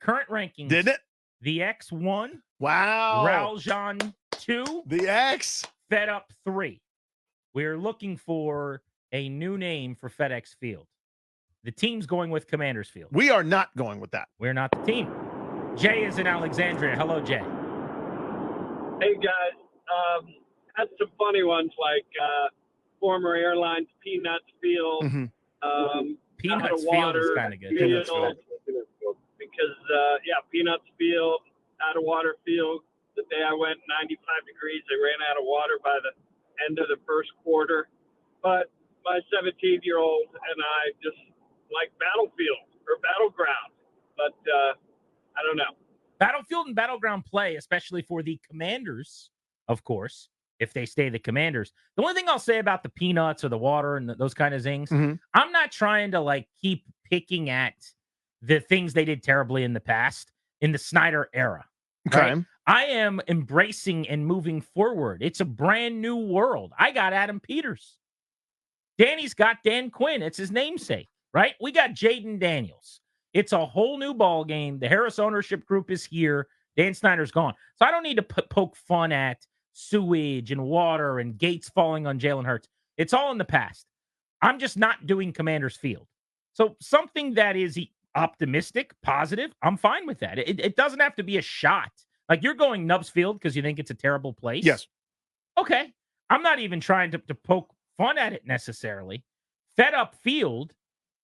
current rankings. Did it? The X 1. Wow. Raljon 2. The X. Fed Up 3. We're looking for a new name for FedExField. The team's going with Commanders Field. We are not going with that. We're not the team. Jay is in Alexandria. Hello, Jay. Hey, guys. Had some funny ones like former airlines, Peanuts Field. Mm-hmm. Peanuts Field is kind of good. Peanuts Field. Because, Peanuts Field, out of water field. The day I went 95 degrees, they ran out of water by the end of the first quarter. But my 17-year-old and I just like Battlefield or Battleground. But I don't know. Battlefield and Battleground play, especially for the Commanders, of course, if they stay the Commanders. The only thing I'll say about the peanuts or the water and those kind of things, I'm not trying to keep picking at the things they did terribly in the past, in the Snyder era. Right? Okay. I am embracing and moving forward. It's a brand new world. I got Adam Peters. Danny's got Dan Quinn. It's his namesake, right? We got Jaden Daniels. It's a whole new ball game. The Harris ownership group is here. Dan Snyder's gone. So I don't need to poke fun at sewage and water and gates falling on Jalen Hurts. It's all in the past. I'm just not doing Commanders Field. So something that is optimistic, positive, I'm fine with that. It doesn't have to be a shot. Like you're going Nubs Field because you think it's a terrible place. Yes. Okay. I'm not even trying to poke fun at it necessarily. Fed Up Field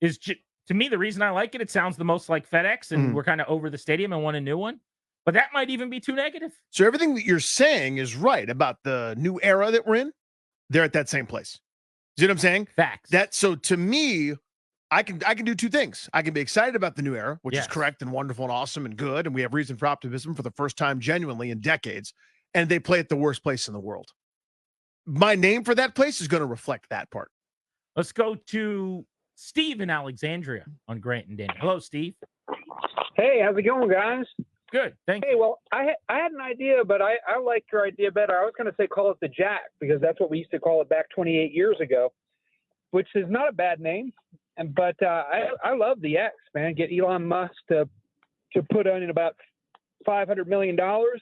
is, to me, the reason I like it, it sounds the most like FedEx, and we're kind of over the stadium and want a new one. But that might even be too negative. So everything that you're saying is right about the new era that we're in. They're at that same place. You know what I'm saying? Facts. So to me, I can do two things. I can be excited about the new era, which is correct and wonderful and awesome and good, and we have reason for optimism for the first time genuinely in decades, and they play at the worst place in the world. My name for that place is going to reflect that part. Let's go to Steve in Alexandria on Grant and Danny. Hello, Steve. Hey, how's it going, guys? Good, thank you. Hey, well, I had an idea, but I like your idea better. I was going to say call it the Jack, because that's what we used to call it back 28 years ago, which is not a bad name. But I love the X, man. Get Elon Musk to put in about $500 million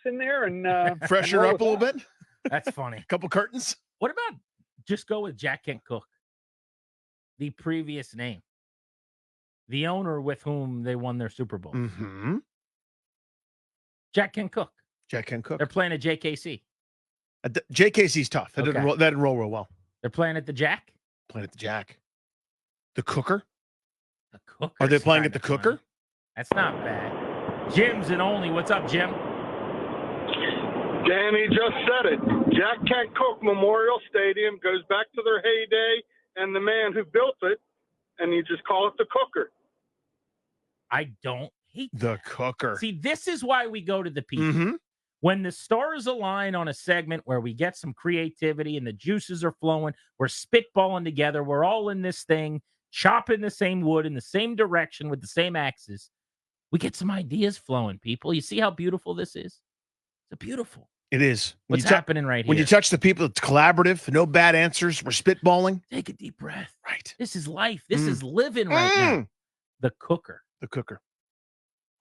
in there and freshen up a little bit. That's funny. A couple curtains. What about just go with Jack Kent Cook, the previous name, the owner with whom they won their Super Bowl? Mm-hmm. Jack Kent Cook. Jack Kent Cook. They're playing at JKC. JKC's tough. That didn't roll real well. They're playing at the Jack. Playing at the Jack. The Cooker? The Cooker. Are they playing at the Cooker? That's not bad. Jim's and only. What's up, Jim? Danny just said it. Jack Kent Cook Memorial Stadium goes back to their heyday and the man who built it, and you just call it the Cooker. I don't hate the Cooker. See, this is why we go to the people. When the stars align on a segment where we get some creativity and the juices are flowing, we're spitballing together, we're all in this thing, chopping the same wood in the same direction with the same axes. We get some ideas flowing, people. You see how beautiful this is? It's beautiful. It is. What's happening right here? When you touch the people, it's collaborative. No bad answers. We're spitballing. Take a deep breath. Right. This is life. This is living right now. The Cooker. The Cooker.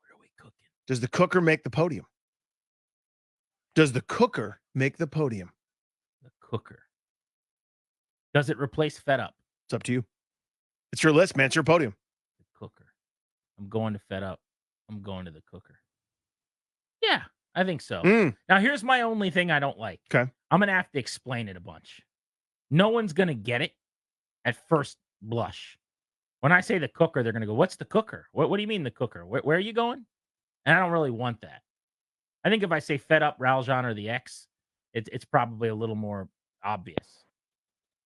What are we cooking? Does the Cooker make the podium? Does the Cooker make the podium? The Cooker. Does it replace Fed Up? It's up to you. It's your list, man. It's your podium. The Cooker. I'm going to Fed Up. I'm going to the Cooker. Yeah, I think so. Now, here's my only thing I don't like. Okay. I'm going to have to explain it a bunch. No one's going to get it at first blush. When I say the Cooker, they're going to go, what's the Cooker? What do you mean the Cooker? Where are you going? And I don't really want that. I think if I say Fed Up, Raljon, or the X, it's probably a little more obvious.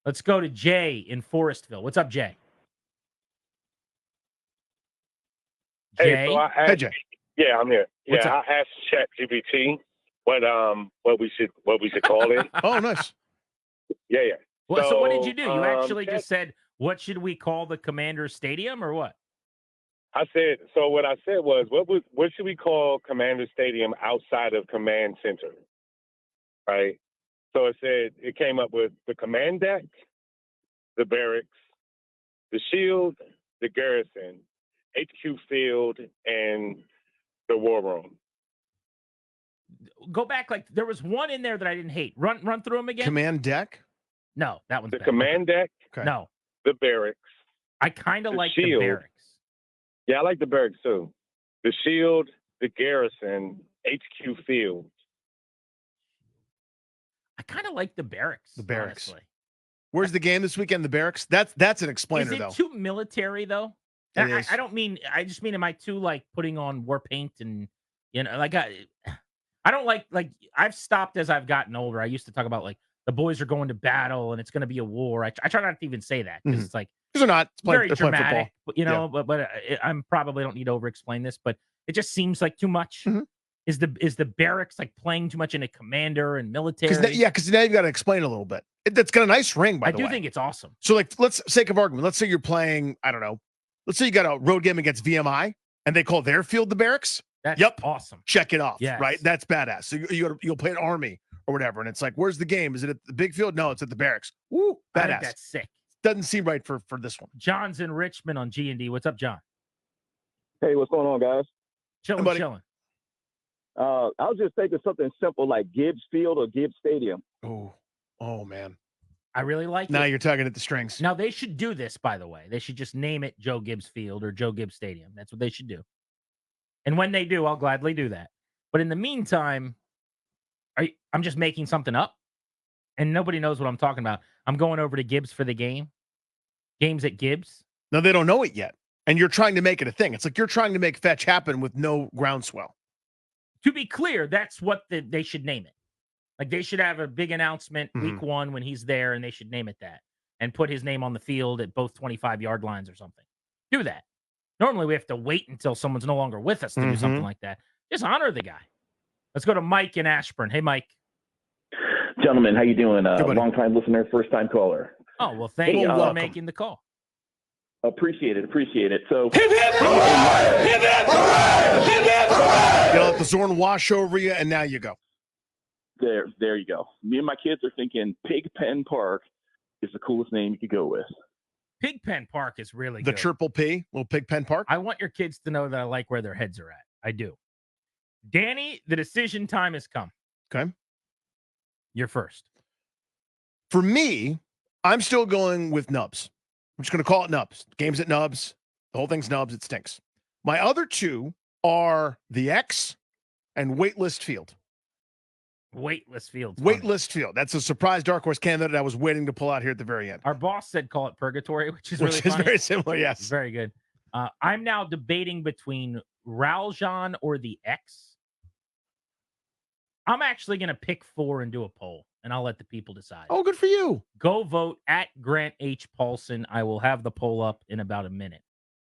Let's go to Jay in Forestville. What's up, Jay? Jay? Hey, so Hey, Jay. Yeah, I'm here. What's Yeah, up? I asked ChatGPT what we should call it. Oh, nice. Yeah. Well, so what did you do? You actually Chat- just said, what should we call the Commander Stadium or what? I said, so what I said was, what should we call Commander Stadium outside of Command Center? Right? So it came up with the Command Deck, the Barracks, the Shield, the Garrison, HQ Field, and The War Room. Go back. Like there was one in there that I didn't hate. Run through them again. Command deck. No, that one's The bad. command deck. Okay. No, The barracks. I kind of The like the shield. barracks. Yeah, I like the barracks too. The shield, the garrison, HQ field. I kind of like the barracks. The barracks. Honestly. Where's the game this weekend? The barracks. That's an explainer Is it though. too military though? It is. I don't mean. I just mean, am I too like putting on war paint and like I don't like I've stopped as I've gotten older. I used to talk about like the boys are going to battle and it's going to be a war. I try not to even say that because it's like These are not very they're playing dramatic. football. But I'm probably don't need to over explain this, but it just seems like too much. Mhm. Is the barracks like playing too much in a commander and military? Because now you've got to explain a little bit. That's got a nice ring, by I the do way. think it's awesome. So, like, let's sake of argument. Let's say you're playing. I don't know. Let's say you got a road game against VMI, and they call their field the barracks. That's Yep. awesome. Check it off. Yes. Right. That's badass. So you'll play an army or whatever, and it's like, where's the game? Is it at the big field? No, it's at the barracks. Woo, I think badass. that's sick. Doesn't seem right for this one. John's in Richmond on G&D. What's up, John? Hey, what's going on, guys? Chilling, buddy. chilling. I was just thinking something simple like Gibbs Field or Gibbs Stadium. Oh man. I really like Now it. you're tugging at the strings. Now they should do this, by the way. They should just name it Joe Gibbs Field or Joe Gibbs Stadium. That's what they should do. And when they do, I'll gladly do that. But in the meantime, I'm just making something up, and nobody knows what I'm talking about. I'm going over to Gibbs for the game. Games at Gibbs. No, they don't know it yet, and you're trying to make it a thing. It's like you're trying to make fetch happen with no groundswell. To be clear, that's what they should name it. Like they should have a big announcement week one when he's there, and they should name it that and put his name on the field at both 25-yard lines or something. Do that. Normally, we have to wait until someone's no longer with us to do something like that. Just honor the guy. Let's go to Mike in Ashburn. Hey, Mike. Gentlemen, how you doing? buddy. Long-time listener, first-time caller. Oh, well, thank you for welcome. making the call. Appreciate it. So, You let the Zorn wash over you, and now you go. there you go. Me and my kids are thinking Pigpen Park is the coolest name you could go with. Pigpen Park is really The good. Triple P, little Pigpen Park. I want your kids to know that I like where their heads are at. I do. Danny, the decision time has come. Okay. You're first. For me, I'm still going with Nubs. I'm just going to call it Nubs. Game's at Nubs. The whole thing's Nubs. It stinks. My other two are the X and Waitlist Field. Waitlist Field. Waitlist Field. That's a surprise dark horse candidate I was waiting to pull out here at the very end. Our boss said call it Purgatory, which is really Which is funny. very similar, yes. Very good. I'm now debating between Raljon or the X. I'm actually going to pick 4 and do a poll, and I'll let the people decide. Oh, good for you. Go vote at Grant H. Paulson. I will have the poll up in about a minute.